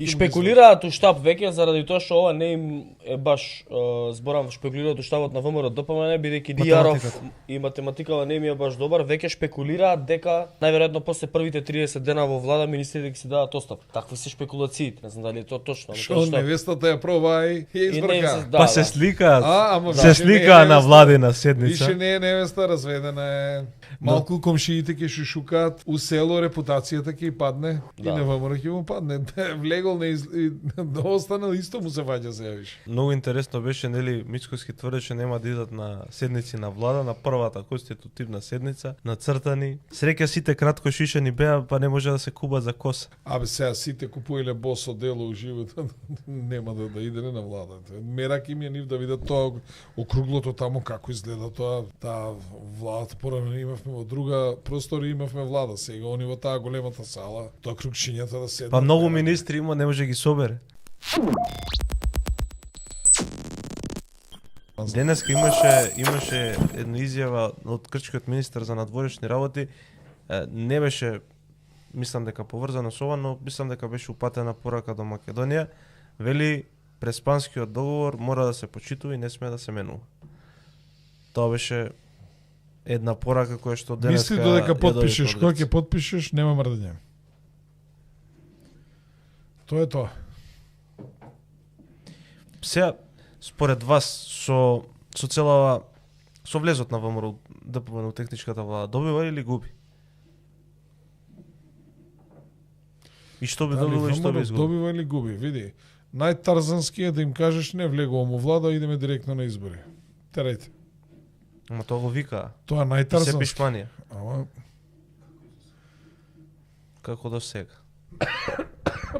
И шпекулираат у штаб веќе заради тоа што ова не им е баш зборам шпекулираат у штабот на ВМРО ДПМН бидејќи Дијаров и математикава не им е баш добар, веќе шпекулираат дека најверојатно после првите 30 дена во влада министрите ќе си дадат оставка. Такви се шпекулациите, не знам дали е тоа точно. Што невестата ја проба и ја избрка. Па се сликаат. Се сликаа на владина седница. Више не е невеста, разведена е. Малку комшиите ќе шушукаат, у село репутацијата ќе падне и на ВМРО ќе му падне. Влегол да останал исто му се ваѓа се виш. Многу интересно беше нели Мицкоски тврдеше нема да идат на седници на влада, на првата конститутивна седница, нацртани. Среќа сите кратко шишени беа, па не може да се куба за коса. Абе сега сите купуиле босо дело у животот, нема да иде на влада. Мерак им е нив да видат тоа округлото таму како изгледа тоа, таа влада порано имавме во друга простори, имавме влада, сега они во таа големата сала, тоа кругшињата да седнат. Па многу министри има, не може ги собере. Денеска имаше една изјава од грчкиот министер за надворешни работи, не беше, мислам дека поврзано со ова, но мислам дека беше упатена порака до Македонија, вели Преспанскиот договор мора да се почитува и не сме да се менува. Тоа беше една порака која што денеска... Мисли додека потпишеш, кога ќе потпишеш, нема мрдање. Тоа е тоа. Сега, според вас, со целава, со влезот на ВМРО ДПМН у техничката влада, добива или губи? И што би добило и што би изгубило? Добива или губи, види. Најтарзански е да им кажеш не влегувам у влада, идеме директно на избори. Терајте. Ама тоа го вика. Тоа најтарзански. Се пишманија. Ама како до сега.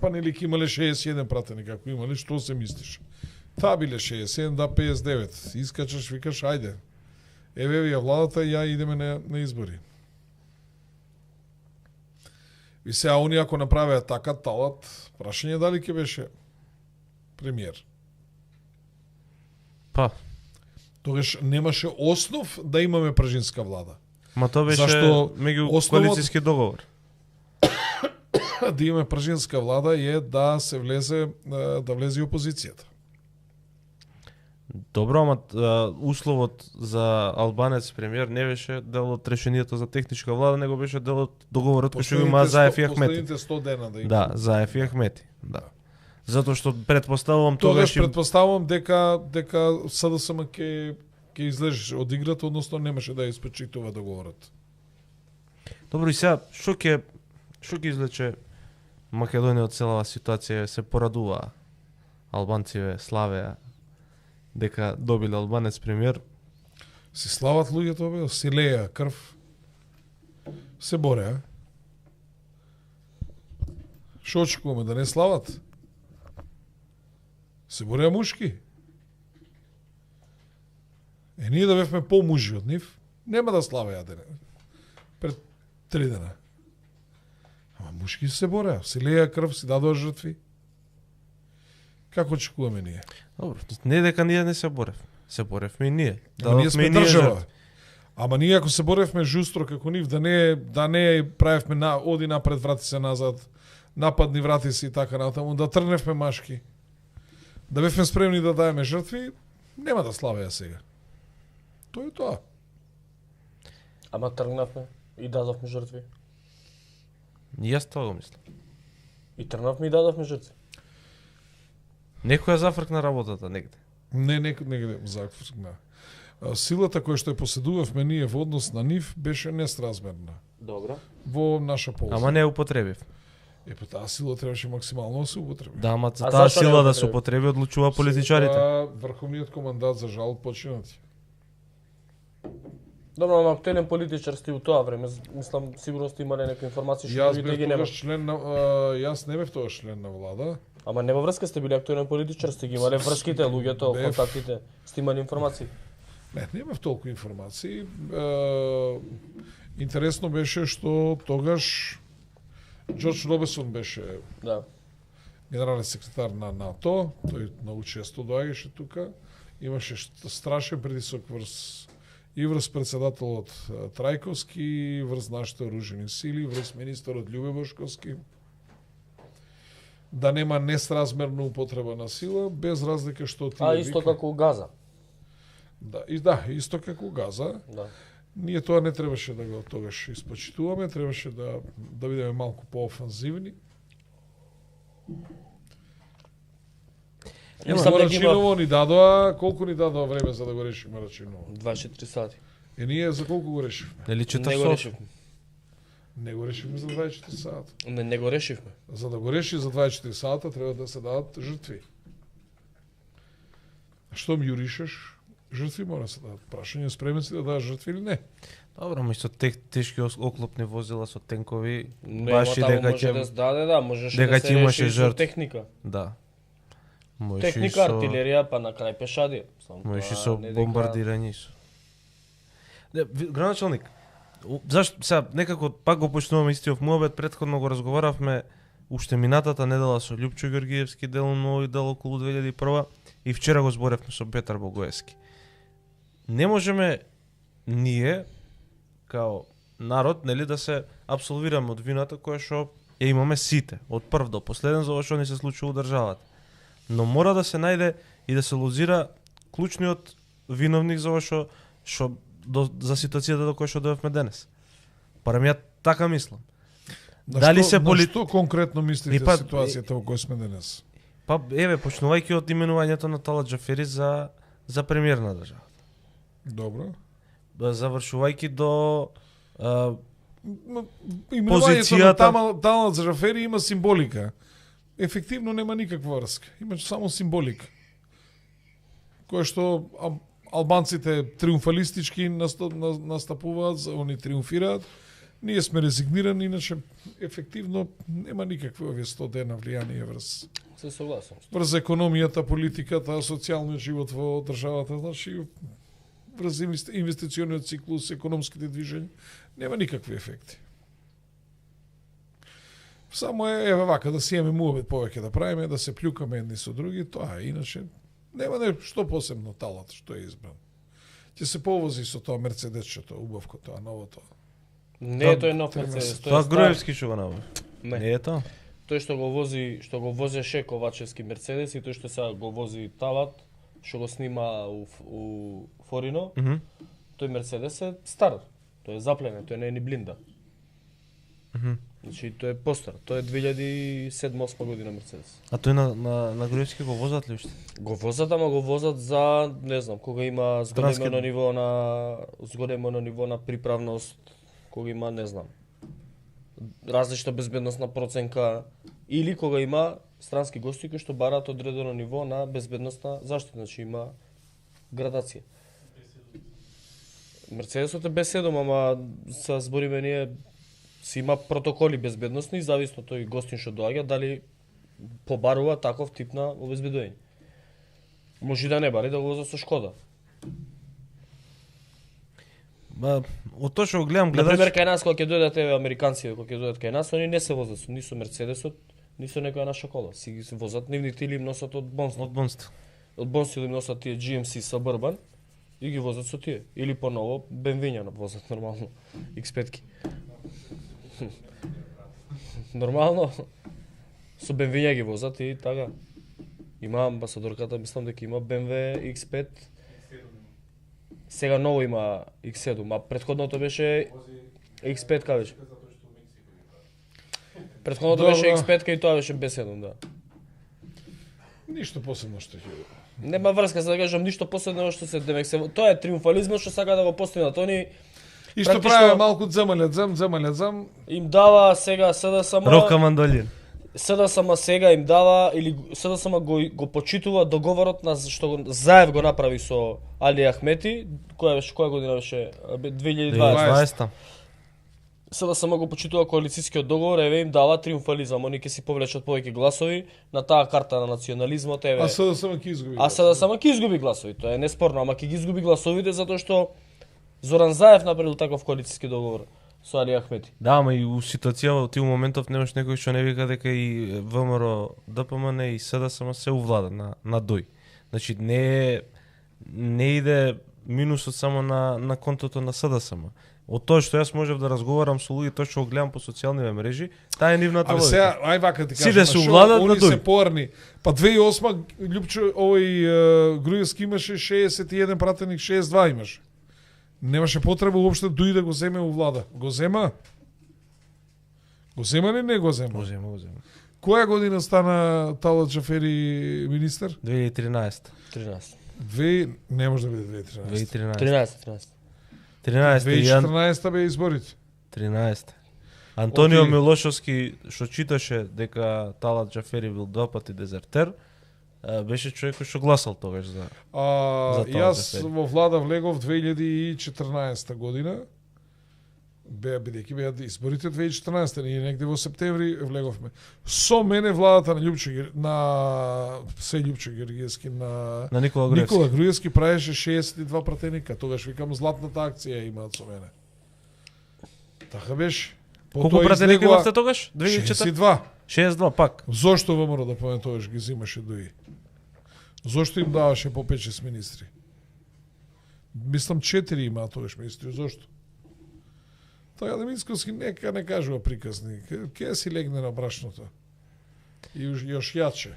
Па нели ки имале 61 пратени, како имале, што се мислиш? Таа биле 61, да 59. Искачаш, викаш, ајде. Еве ја владата и ја идеме на избори. И сега они ако направеа така талат, прашање дали ќе беше премиер. Па. Тогаш немаше основ да имаме пржинска влада. Ма тоа беше меѓу коалицијски договор. Да имаме пржинска влада е да се влезе и опозицијата. Добро, ама условот за албанец премиер не беше дел од решението за техничка влада, него беше дел од договорот кој што има Заев и Ахмети. Последните 100 дена да има. Да, Заев и Ахмети. Да. Затоа што предпоставувам тогаш предпоставувам дека СДСМ ќе излезе од играта, односно немаше да ја испочитува договорот. Добро, и сега што ќе извлече Македонија од целава ситуација? Се порадуваа албанциве, славеа дека добиле албанец премиер. Се слават луѓето, бе, се леја крв. Се бореа. Што очекуваме, да не слават? Се бореа мушки. Ние да бевме по-мужи од нив, нема да славеа дене. Пред 3 дена. Ама мушки се бореа, се леја крв, си дадоа жртви. Како очекуваме ние? Добро, не дека ние не се борев. Се боревме и ние. Ама ние сме држава. Ама ние ако се боревме жустро како нив, да не правевме оди напред, врати се назад, нападни, врати се и така натаму, да трневме машки, да бевме спремни да даеме жртви, нема да славеа сега. Тоа е тоа. Ама тргнавме и дадовме жртви. И јас тоа го мислам. И тргнавме и дадовме жртви. Некоја зафркна работата негде. Не, негде зафркна. Силата која што ја поседувавме ние во однос на нив беше несразмерна. Добро. Во наша полза. Ама не употребив. Па таа сила требаше максимално да се употреби. Да, ама за таа сила да се употреби одлучува политичарите. Врховниот командат за жал починати. Добро, ама актуелен политичар сте у тоа време, мислам сигурно сте имале некои информации што другите ги нема. Јас не бев тогаш член на влада. Ама нема врска, сте били актуелен политичар, сте ги имале врските, луѓето, контактите, сте имали информации. Не бев толку информации. Интересно беше што тогаш Џорџ Робесон беше генерален секретар на НАТО, тој многу често доаѓаше тука, имаше страшен притисок врз председателот Трајковски, врз нашите оружени сили, врз министерот Љубе Бошковски. да нема несразмерна употреба на сила, без разлика што тие исто вика. како Газа. Да, исто како Газа. Да. Ние тоа не требаше да го тогаш испочитуваме, требаше да бидеме малку поофанзивни. Само дека има Рачиново ни дадоа, колку ни дадоа време за да го решиме Рачиново? 24 сати. Ние за колку го решивме? Нели Не чета го со? решивме. Не го решивме за 24 сата. Не го решивме. За да го реши за 24 сата треба да се дадат жртви. А што ми јуришеш? Жртви мора да се дадат. Прашање спремен си да дадеш жртви или не? Добро, ми со тешки оклопни возила со тенкови, Не, баш и таму дека може ќе да се даде, да, можеше дека да ќе се имаше реши со жртви. техника. да. Можеш и Техника, со- артилерија, па на крај пешадија. Само Можеш и тоа со не дека- бомбардирање. Граначалник, зашто сега некако пак го почнуваме истиот муабет, претходно го разговаравме уште минатата недела со Љупчо Георгиевски дел нови дел околу 2001 и вчера го зборевме со Петар Богоевски. Не можеме ние као народ, нели, да се апсолвираме од вината која што ја имаме сите, од прв до последен за ова што ни се случува у државата. Но мора да се најде и да се лозира клучниот виновник за ова што за ситуацијата до која што дојавме денес. Барем ја така мислам. Дали се на што конкретно мислите па, ситуацијата во која сме денес? Па еве почнувајќи од именувањето на Талат Џафери за премиер на држава. Добро. Завршувајќи до Именувањето на позицијата- Талат Џафери има символика. Ефективно нема никаква врска. Има само символика. Која што албанците триумфалистички настапуваат, они триумфираат. Ние сме резигнирани, иначе ефективно нема никакви овие 100 дена влијание Се согласам. врз економијата, политиката, социјалниот живот во државата, значи врз инвестициониот циклус, економските движења, нема никакви ефекти. Само еве вака да си имаме муабет повеќе да правиме, да се плюкаме едни со други, тоа е, иначе нема што посебно Талат што е избран. Ќе се повози со тоа мерцедесчето, убавко тоа, новото. Не е тој нов Мерцедес, тој тоа е стар. Груевски што го направи. Не. Не е тоа. Тој што го возеше Ковачевски Мерцедес и тој што сега го вози Талат, што го снима у Форино, Мгм. тој Мерцедес е стар. Тој е запленен, тој не е ни блинда. Значи тој е постар. Тој е 2007-2008 година Мерцедес. А тој на Груевски го возат ли уште? Го возат, ама го возат за, не знам, кога има Транскит. зголемено ниво на приправност, кога има, не знам, различна безбедносна проценка или кога има странски гости кои што бараат одредено ниво на безбедносна заштита, значи има градација. Мерцедесот е B7, ама са збориме ние си има протоколи безбедносни, зависно тој гостин што доаѓа, дали побарува таков тип на обезбедување. Може и да не бари да го возат со Шкода. Ба, од тоа што го гледам Например, гледач, кај нас кога ќе дојдат еве американци, кога ќе дојдат кај нас, они не се возат ни со Мерцедесот, ни со некоја наша кола. Си ги се возат нивните или им носат од Бонс. од Бонст. Од Бонс им носат тие GMC Suburban и ги возат со тие. Или поново BMW возат нормално X5-ки. Нормално со BMW ги возат и така. Има амбасадорката, мислам дека има BMW X5. Сега ново има X7, а претходното беше X5 ка беше. Претходното Добро. беше X5 и тоа беше B7, да. Ништо посебно што ќе. Нема врска за да кажам ништо посебно што се демек се тоа е триумфализмот што сака да го постигнат. Они И што Практично- правиме малку земалет, им дава сега СДСМ Рока Мандолин. СДСМ сега им дава или СДСМ го почитува договорот на што го Заев го направи со Али Ахмети, која година беше 2020. 2020. СДСМ го почитува коалицијскиот договор, еве им дава триумфализам, они ќе си повлечат повеќе гласови на таа карта на национализмот, еве. а СДСМ ќе изгуби. А СДСМ ќе изгуби гласови, тоа е неспорно, ама ќе ги изгуби гласовите затоа што Зоран Заев направил таков коалицијски договор со Али Ахмети. Да, ама и у ситуација во тие моментов немаш некој што не вика дека и ВМРО, ДПМН и СДСМ се увлада на дој. Значи не иде минусот само на контото на СДСМ. Од тоа што јас можев да разговарам со луѓе, тоа што го гледам по социјалните мрежи, таа е нивната Абе логика. сега, ај вака ти кажам, Сите се увладат на они се дуј. поарни. Па 2008 Љупчо Груевски имаше 61 пратеник, 62 имаше. Немаше потреба уопште дуи да го земе у влада. Го зема? Го зема ли не го зема? Го зема. Која година стана Талат Џафери министер? 2013. 13. Не може да биде 2013. 2013. 13. 2014 бе изборите. 13. Антонио Оти- Милошовски, што читаше дека Талат Џафери бил два пати дезертер, беше човек кој што гласал тогаш за... За Талат Јас Џафери. во влада влегов 2014 година. Бидејќи беа изборите 2014, ние негде во септември влеговме. Со мене владата на Љупчо Георгиевски На Никола Груевски. Никола Груевски правеше 62 пратеника. Тогаш викам златната акција имаат со мене. Така беше. Колку пратеника имавте тогаш? 2004? 62. 62 пак. Зошто ВМРО да поме тогаш ги взимаше дуи? Зошто им даваше по 5-6 министри? Мислам 4 имаа тогаш министри. Зошто? Така да Минсковски нека не кажува приказни. Ке си легне на брашното. И još јаче.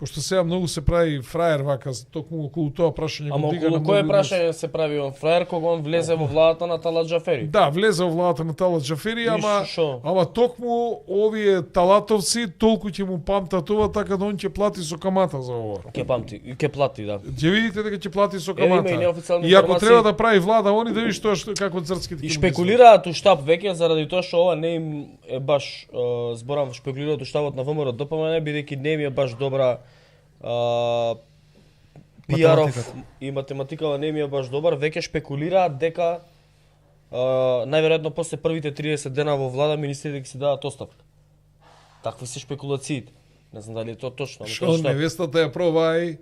Пошто сега многу се прави фраер вака, токму околу тоа прашање Ама го дига на околу многу кое луѓе. прашање се прави он фраер кога он влезе во владата на Талат Џафери? Да, влезе во владата на Талат Џафери, ама шо? ама токму овие талатовци толку ќе му памтат ова, така да он ќе плати со камата за ова. Ке памти, ке плати, да. Ќе видите дека ќе плати со Еве има камата. и неофицијални И ако информации. треба да прави влада, они да видиш тоа што како црцките. И шпекулираат у штаб веќе заради тоа што ова не им е баш зборам шпекулираат у штабот на ВМРО ДПМН бидејќи не им е баш добра пиаров и математикава не ми е баш добар, веќе шпекулираат дека најверојатно после првите 30 дена во влада министрите ќе си дадат оставка. Такви се шпекулациите. Не знам дали е тоа точно, ама Што тоа што невестата ја проба и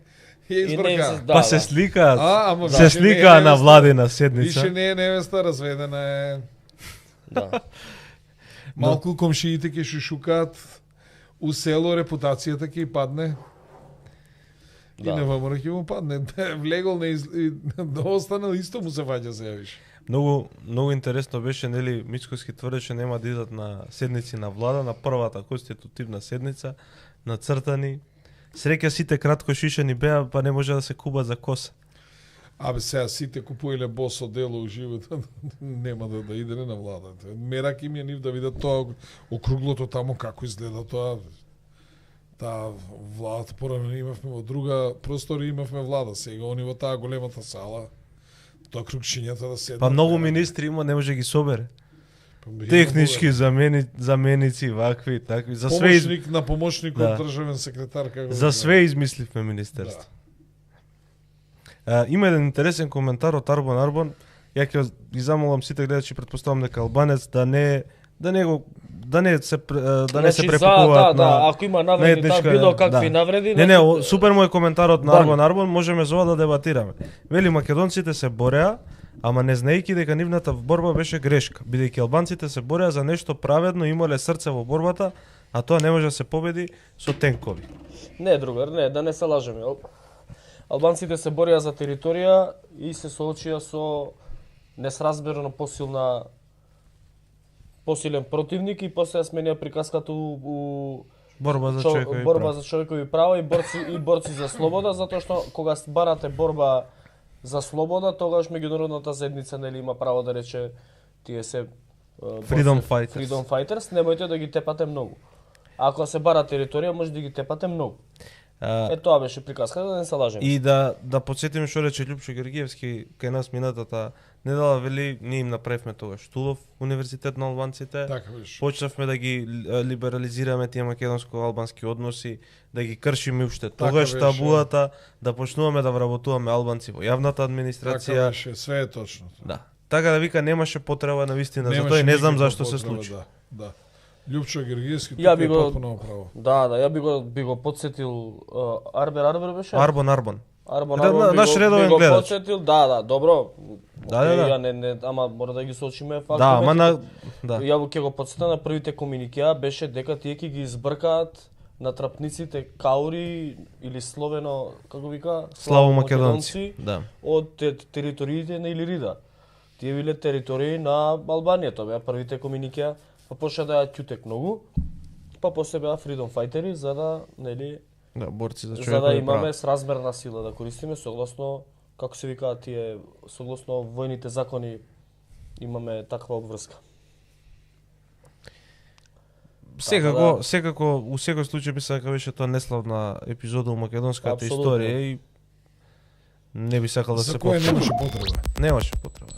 ја избрка. да, Па се сликаат. Ама Се више не е сликаа на невеста. владина седница. Више не е невеста, разведена е. да. Малку комшиите ќе шушукаат у село, репутацијата ќе и падне. И Да. на ВМРО ќе му падне. Влегол не останал исто му се ваѓа се јавиш. Многу интересно беше, нели, Мицкоски тврдеше нема да идат на седници на влада, на првата конститутивна седница, нацртани. Среќа сите кратко шишени беа, па не може да се кубат за коса. Абе сега сите купуеле босо дело у животот, нема да иде на влада. Мерак им е нив да видат тоа округлото тамо како изгледа тоа. Таа владата порано имавме во друга простори, имавме влада. Сега они во таа големата сала, тоа кругшињата да седнат. Па многу министри има, не може ги собере. Па, Технички заменици, вакви, такви. За све помошник на помошникот Да. државен секретар како за све измисливме министерство. Има еден интересен коментар од Арбон Арбон. Ја ќе ги замолам сите гледачи, претпоставам дека албанец да не се препакуваат на ако има навреди етничка- таа било какви да. навреди. Не, супер му е коментарот на Бан. Арбон Арбон, можеме за ова да дебатираме. Вели македонците се бореа, ама не знаејќи дека нивната борба беше грешка, бидејќи албанците се бореа за нешто праведно, имале срце во борбата, а тоа не може да се победи со тенкови. Не, другар, не, да не се лажеме. Албанците се борија за територија и се соочија со несразмерно посилен противник и после сменија приказката у Борба за човекови борба права. за човекови права и борци за слобода, затоа што кога барате борба за слобода, тогаш меѓународната заедница нели има право да рече тие се Freedom fighters. Freedom fighters, немојте да ги тепате многу. Ако се бара територија, може да ги тепате многу. Тоа беше приказка, да не се лажеме. И да потсетиме што рече Љупчо Георгиевски кај нас минатата недела, вели ние им направивме тогаш Тулов универзитет на албанците. Така беше. Почнавме да ги либерализираме тие македонско-албански односи, да ги кршиме уште Така тогаш беше. табуата, да почнуваме да вработуваме албанци во јавната администрација. Така беше, све е точно. Да. Така да вика немаше потреба на вистина за Немаше тоа и не знам никаква зашто се потреба, случи. Да. Љупчо Георгиевски Ја тука би е го- потпуно право. Да, ја би го подсетил Арбер беше? Арбон. Арбон Да, наш редовен би го гледач. подсетил, да, добро. Да, Океј, да. ја не, ама мора да ги соочиме фактот. Да, ама на да. Ја ќе го подсетам на првите комуникеа беше дека тие ќе ги избркаат на трапниците каури или словено, како вика, Славомакедонци. Да. од териториите на Илирида. Тие биле територии на Албанија, тоа беа првите комуникија, па почна да ја ќутек многу, па после беа freedom fighteri за да, нели, Да, борци за за да човекови имаме права. сразмерна сила да користиме согласно, како се викаат тие, согласно војните закони имаме таква обврска. Секако, у секој случај мислам дека беше тоа неславна епизода у македонската Апсолутно. историја и не би сакал да За се која повтори. немаше потреба. Немаше потреба.